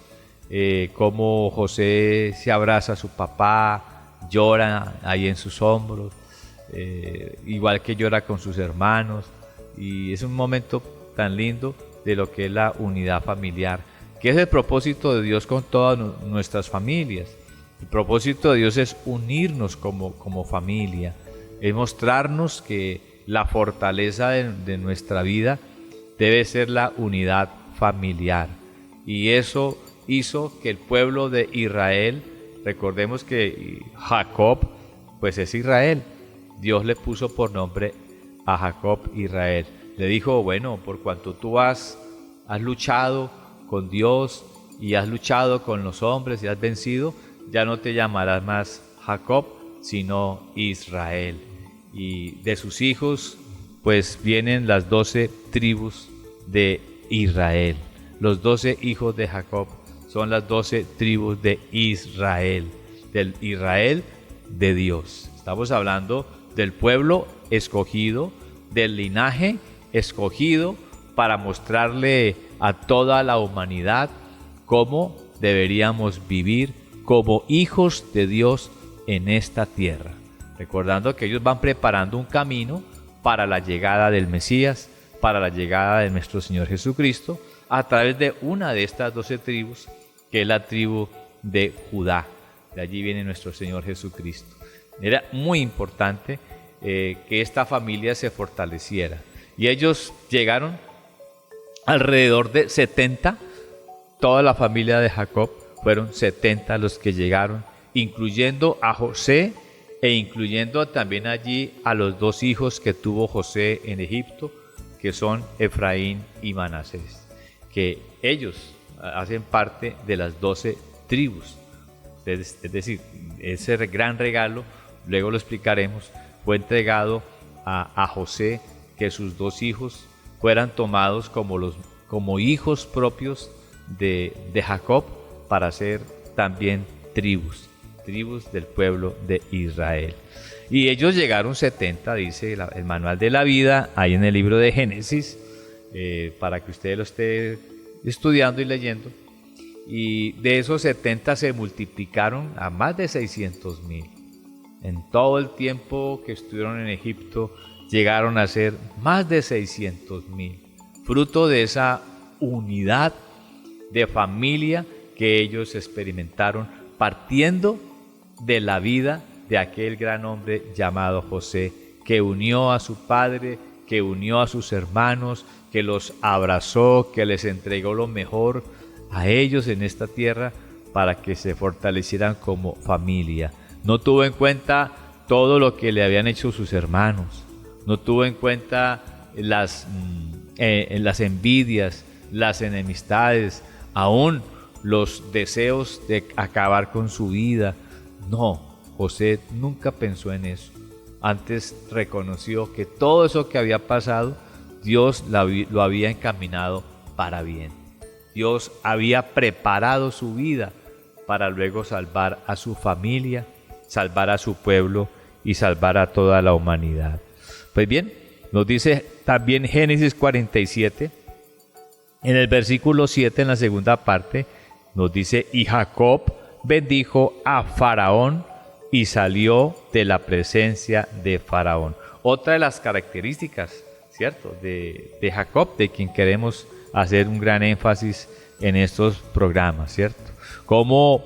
cómo José se abraza a su papá, llora ahí en sus hombros, igual que llora con sus hermanos, y es un momento tan lindo de lo que es la unidad familiar, que es el propósito de Dios con todas nuestras familias. El propósito de Dios es unirnos como familia, es mostrarnos que la fortaleza de nuestra vida debe ser la unidad familiar. Y eso hizo que el pueblo de Israel recordemos que Jacob pues es Israel. Dios le puso por nombre a Jacob Israel. Le dijo, bueno, por cuanto tú has luchado con Dios y has luchado con los hombres y has vencido, ya no te llamarás más Jacob, sino Israel. Y de sus hijos pues vienen las 12 tribus de Israel. Los 12 hijos de Jacob son las 12 tribus de Israel, del Israel de Dios. Estamos hablando del pueblo escogido, del linaje escogido para mostrarle a toda la humanidad cómo deberíamos vivir como hijos de Dios en esta tierra. Recordando que ellos van preparando un camino para la llegada del Mesías, para la llegada de nuestro Señor Jesucristo, a través de una de estas 12 tribus, que es la tribu de Judá. De allí viene nuestro Señor Jesucristo. Era muy importante que esta familia se fortaleciera. Y ellos llegaron alrededor de 70, toda la familia de Jacob, fueron 70 los que llegaron, incluyendo a José e incluyendo también allí a los 2 hijos que tuvo José en Egipto, que son Efraín y Manasés, que ellos hacen parte de las 12 tribus. Es decir, ese gran regalo, luego lo explicaremos, fue entregado a José, que sus 2 hijos fueran tomados como hijos propios de Jacob, para ser también tribus del pueblo de Israel. Y ellos llegaron 70, dice el manual de la vida, ahí en el libro de Génesis, para que usted lo esté estudiando y leyendo. Y de esos 70 se multiplicaron a más de 600,000. En todo el tiempo que estuvieron en Egipto, llegaron a ser más de 600,000, fruto de esa unidad de familia que ellos experimentaron, partiendo de la vida de aquel gran hombre llamado José, que unió a su padre, que unió a sus hermanos, que los abrazó, que les entregó lo mejor a ellos en esta tierra para que se fortalecieran como familia. No tuvo en cuenta todo lo que le habían hecho sus hermanos, no tuvo en cuenta las envidias, las enemistades, aún los deseos de acabar con su vida. No, José nunca pensó en eso. Antes reconoció que todo eso que había pasado, Dios lo había encaminado para bien. Dios había preparado su vida para luego salvar a su familia, salvar a su pueblo y salvar a toda la humanidad. Pues bien, nos dice también Génesis 47, en el versículo 7, en la segunda parte, nos dice: y Jacob bendijo a Faraón y salió de la presencia de Faraón. Otra de las características, ¿cierto?, de Jacob, de quien queremos hacer un gran énfasis en estos programas, ¿cierto? Como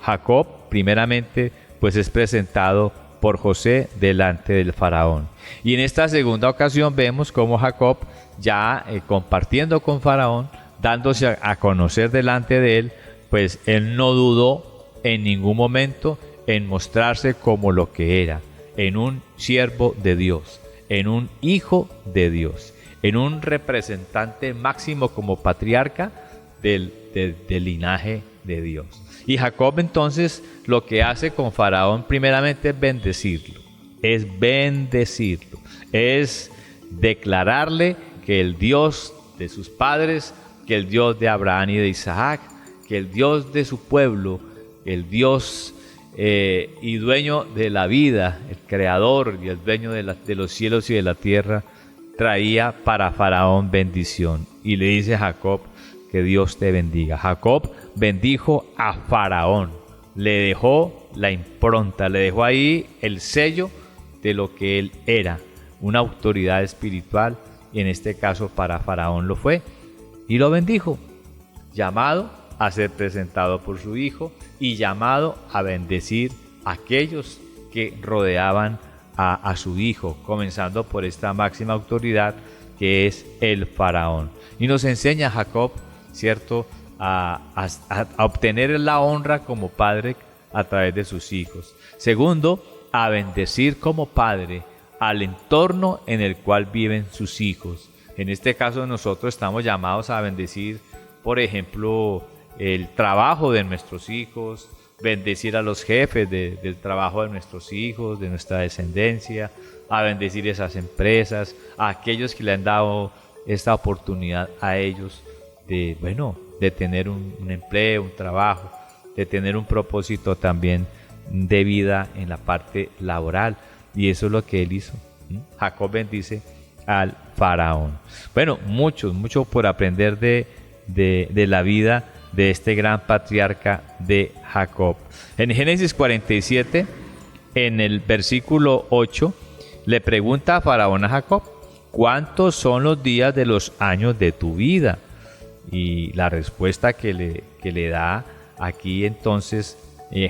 Jacob, primeramente, pues es presentado por José delante del Faraón. Y en esta segunda ocasión vemos cómo Jacob, ya compartiendo con Faraón, dándose a conocer delante de él, pues él no dudó en ningún momento en mostrarse como lo que era, en un siervo de Dios, en un hijo de Dios, en un representante máximo como patriarca del linaje de Dios. Y Jacob entonces lo que hace con Faraón primeramente es bendecirlo, es declararle que el Dios de sus padres, que el Dios de Abraham y de Isaac, que el Dios de su pueblo, el Dios y dueño de la vida, el creador y el dueño de los cielos y de la tierra, traía para Faraón bendición. Y le dice a Jacob: que Dios te bendiga. Jacob bendijo a Faraón, le dejó la impronta, le dejó ahí el sello de lo que él era, una autoridad espiritual, y en este caso para Faraón lo fue, y lo bendijo, llamado a ser presentado por su hijo y llamado a bendecir a aquellos que rodeaban a su hijo, comenzando por esta máxima autoridad que es el Faraón. Y nos enseña Jacob, ¿cierto?, a obtener la honra como padre a través de sus hijos. Segundo, a bendecir como padre al entorno en el cual viven sus hijos. En este caso nosotros estamos llamados a bendecir, por ejemplo, el trabajo de nuestros hijos, bendecir a los jefes del trabajo de nuestros hijos, de nuestra descendencia, a bendecir esas empresas, a aquellos que le han dado esta oportunidad a ellos de tener un empleo, un trabajo, de tener un propósito también de vida en la parte laboral. Y eso es lo que él hizo. Jacob bendice al faraón. Bueno, mucho por aprender de la vida de este gran patriarca de Jacob. En Génesis 47, en el versículo 8, le pregunta a Faraón a Jacob: ¿cuántos son los días de los años de tu vida? Y la respuesta que le da aquí entonces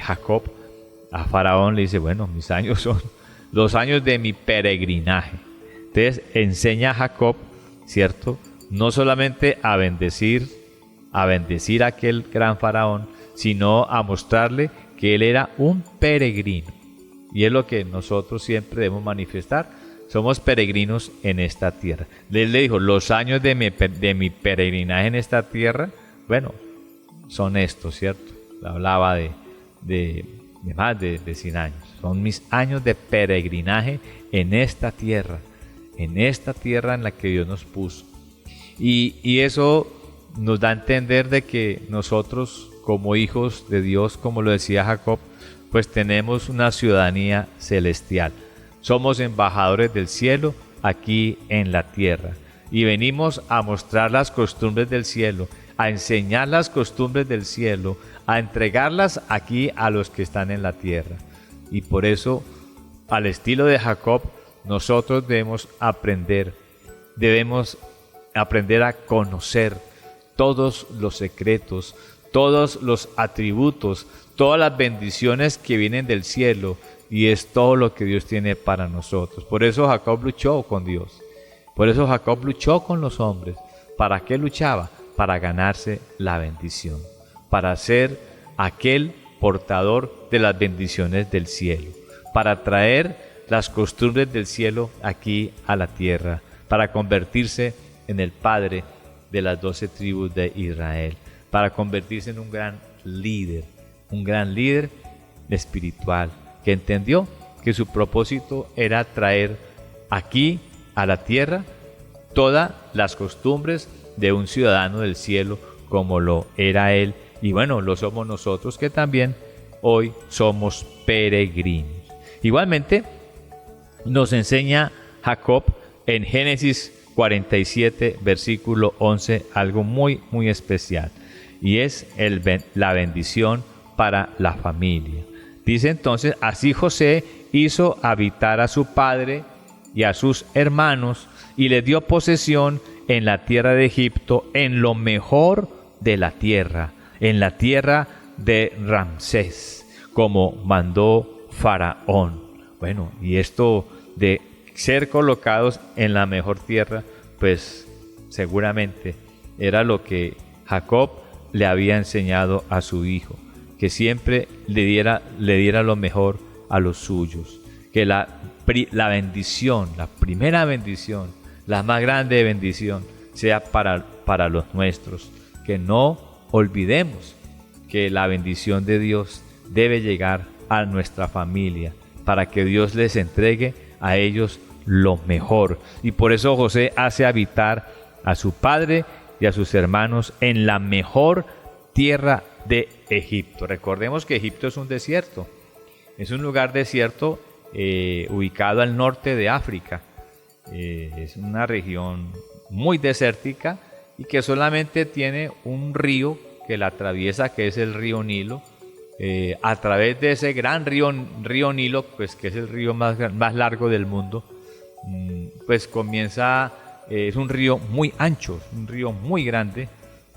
Jacob a Faraón, le dice: bueno, mis años son los años de mi peregrinaje. Entonces enseña a Jacob, ¿cierto?, no solamente a bendecir a aquel gran faraón, sino a mostrarle que él era un peregrino. Y es lo que nosotros siempre debemos manifestar: somos peregrinos en esta tierra. Él le dijo: los años de mi peregrinaje en esta tierra, bueno, son estos, ¿cierto? Hablaba de más de 100 años. Son mis años de peregrinaje en esta tierra en la que Dios nos puso. Y eso nos da a entender de que nosotros, como hijos de Dios, como lo decía Jacob, pues tenemos una ciudadanía celestial. Somos embajadores del cielo aquí en la tierra. Y venimos a mostrar las costumbres del cielo, a enseñar las costumbres del cielo, a entregarlas aquí a los que están en la tierra. Y por eso, al estilo de Jacob, nosotros debemos aprender a conocer todos los secretos, todos los atributos, todas las bendiciones que vienen del cielo, y es todo lo que Dios tiene para nosotros. Por eso Jacob luchó con Dios. Por eso Jacob luchó con los hombres. ¿Para qué luchaba? Para ganarse la bendición, para ser aquel portador de las bendiciones del cielo, para traer las costumbres del cielo aquí a la tierra, para convertirse en el padre de las 12 tribus de Israel, para convertirse en un gran líder espiritual, que entendió que su propósito era traer aquí a la tierra todas las costumbres de un ciudadano del cielo, como lo era él, y bueno, lo somos nosotros, que también hoy somos peregrinos. Igualmente nos enseña Jacob en Génesis 47, versículo 11, algo muy especial, y es la bendición para la familia. Dice entonces: así José hizo habitar a su padre y a sus hermanos, y les dio posesión en la tierra de Egipto, en lo mejor de la tierra, en la tierra de Ramsés, como mandó Faraón. Bueno, y esto de ser colocados en la mejor tierra, pues seguramente era lo que Jacob le había enseñado a su hijo, que siempre le diera lo mejor a los suyos, que la bendición, la primera bendición, la más grande bendición, sea para los nuestros, que no olvidemos que la bendición de Dios debe llegar a nuestra familia, para que Dios les entregue a ellos lo mejor. Y por eso José hace habitar a su padre y a sus hermanos en la mejor tierra de Egipto. Recordemos que Egipto es un desierto, es un lugar desierto ubicado al norte de África. Es una región muy desértica y que solamente tiene un río que la atraviesa, que es el río Nilo. A través de ese gran río Nilo, pues que es el río más largo del mundo, pues comienza, es un río muy ancho, un río muy grande,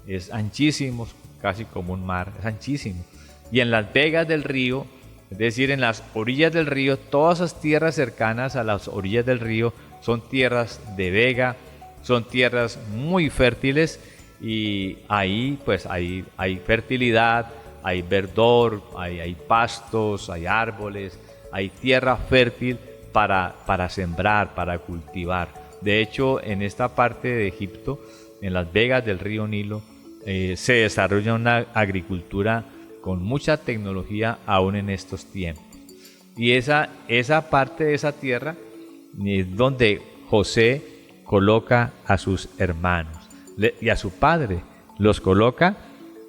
es anchísimo, casi como un mar, es anchísimo. Y en las vegas del río, es decir, en las orillas del río, todas esas tierras cercanas a las orillas del río son tierras de vega, son tierras muy fértiles, y ahí pues hay fertilidad, hay verdor, hay pastos, hay árboles, hay tierra fértil para sembrar, para cultivar. De hecho, en esta parte de Egipto, en las vegas del río Nilo, se desarrolla una agricultura con mucha tecnología aún en estos tiempos. Y esa parte de esa tierra es donde José coloca a sus hermanos y a su padre. Los coloca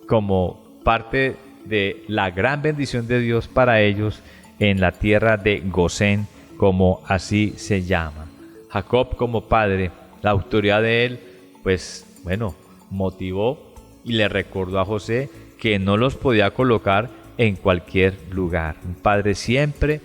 como parte de la gran bendición de Dios para ellos en la tierra de Gosén, como así se llama. Jacob como padre, la autoridad de él, pues bueno, motivó y le recordó a José que no los podía colocar en cualquier lugar. Un padre siempre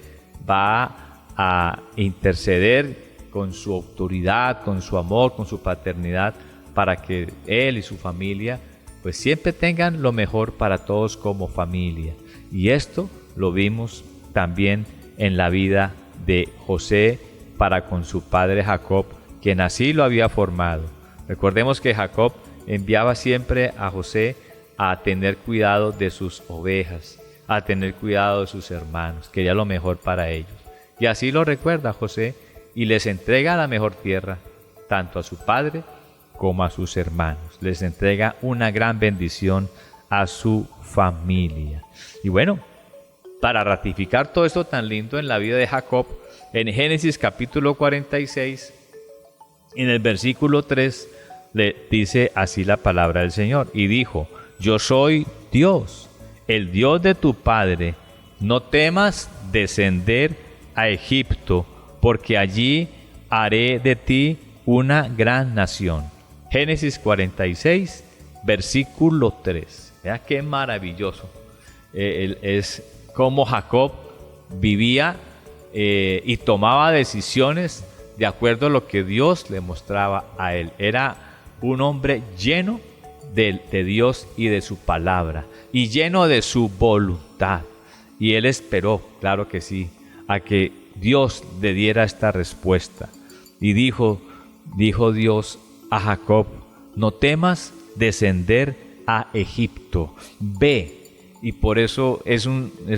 va a interceder con su autoridad, con su amor, con su paternidad, para que él y su familia pues siempre tengan lo mejor para todos como familia. Y esto lo vimos también en la vida de José para con su padre Jacob, quien así lo había formado. Recordemos que Jacob enviaba siempre a José a tener cuidado de sus ovejas, a tener cuidado de sus hermanos, quería lo mejor para ellos. Y así lo recuerda José y les entrega la mejor tierra, tanto a su padre como a sus hermanos. Les entrega una gran bendición a su familia. Y bueno, para ratificar todo esto tan lindo en la vida de Jacob, en Génesis capítulo 46, en el versículo 3, le dice así la palabra del Señor. Y dijo: yo soy Dios, el Dios de tu padre. No temas descender a Egipto, porque allí haré de ti una gran nación. Génesis 46, versículo 3. Vea qué maravilloso. Es como Jacob vivía y tomaba decisiones de acuerdo a lo que Dios le mostraba a él. Era un hombre lleno de Dios y de su palabra, y lleno de su voluntad. Y él esperó, claro que sí, a que Dios le diera esta respuesta. Y dijo Dios a Jacob: no temas descender a Egipto, ve. Y por eso es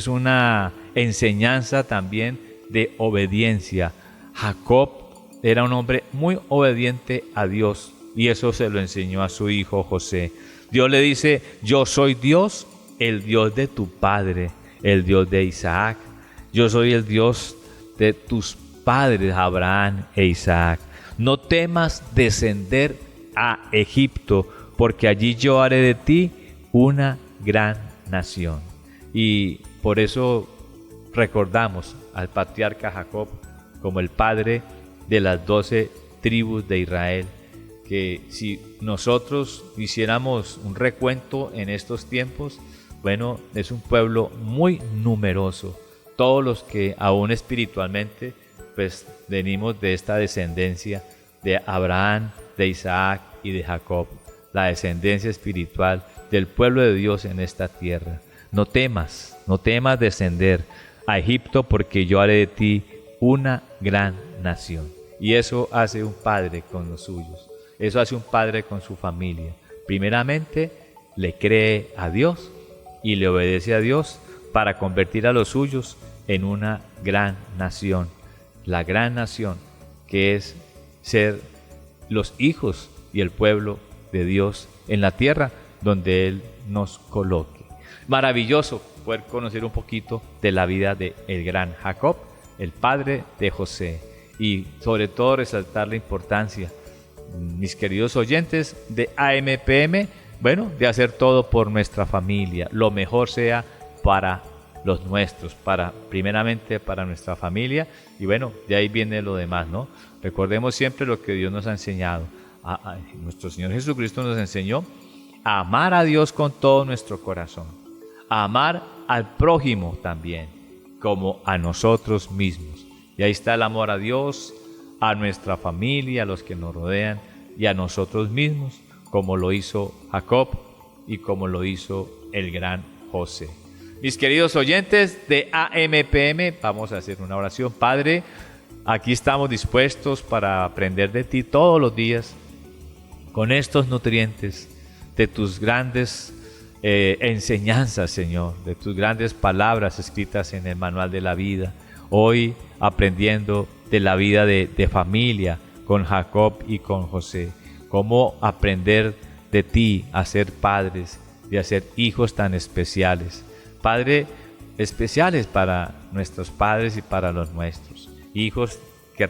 una enseñanza también de obediencia. Jacob era un hombre muy obediente a Dios, y eso se lo enseñó a su hijo José. Dios le dice: yo soy Dios, el Dios de tu padre, el Dios de Isaac. Yo soy el Dios de tus padres Abraham e Isaac. No temas descender a Egipto, porque allí yo haré de ti una gran nación. Y por eso recordamos al patriarca Jacob como el padre de las 12 tribus de Israel, que si nosotros hiciéramos un recuento en estos tiempos, bueno, es un pueblo muy numeroso. Todos los que aún espiritualmente pues venimos de esta descendencia de Abraham, de Isaac y de Jacob, la descendencia espiritual del pueblo de Dios en esta tierra. No temas descender a Egipto, porque yo haré de ti una gran nación. Y eso hace un padre con los suyos, eso hace un padre con su familia. Primeramente le cree a Dios y le obedece a Dios para convertir a los suyos en una gran nación. La gran nación que es ser los hijos y el pueblo de Dios en la tierra donde Él nos coloque. Maravilloso poder conocer un poquito de la vida del gran Jacob, el padre de José, y sobre todo resaltar la importancia, mis queridos oyentes de AMPM, bueno, de hacer todo por nuestra familia, lo mejor sea para los nuestros, primeramente para nuestra familia, y bueno, de ahí viene lo demás, ¿no? Recordemos siempre lo que Dios nos ha enseñado. Nuestro Señor Jesucristo nos enseñó a amar a Dios con todo nuestro corazón, a amar al prójimo también, como a nosotros mismos. Y ahí está el amor a Dios, a nuestra familia, a los que nos rodean, y a nosotros mismos, como lo hizo Jacob y como lo hizo el gran José. Mis queridos oyentes de AMPM, vamos a hacer una oración. Padre, aquí estamos dispuestos para aprender de ti todos los días con estos nutrientes, de tus grandes enseñanzas, Señor, de tus grandes palabras escritas en el manual de la vida. Hoy aprendiendo de la vida de familia con Jacob y con José. Cómo aprender de ti a ser padres, de hacer hijos tan especiales. Padre, especiales para nuestros padres y para los nuestros. Hijos que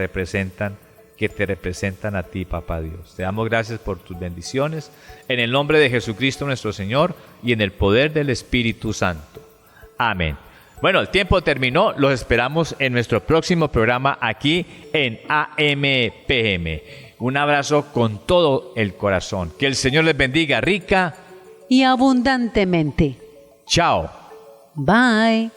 te representan a ti, Papá Dios. Te damos gracias por tus bendiciones. En el nombre de Jesucristo nuestro Señor y en el poder del Espíritu Santo. Amén. Bueno, el tiempo terminó. Los esperamos en nuestro próximo programa aquí en AMPM. Un abrazo con todo el corazón. Que el Señor les bendiga rica y abundantemente. Chao. Bye.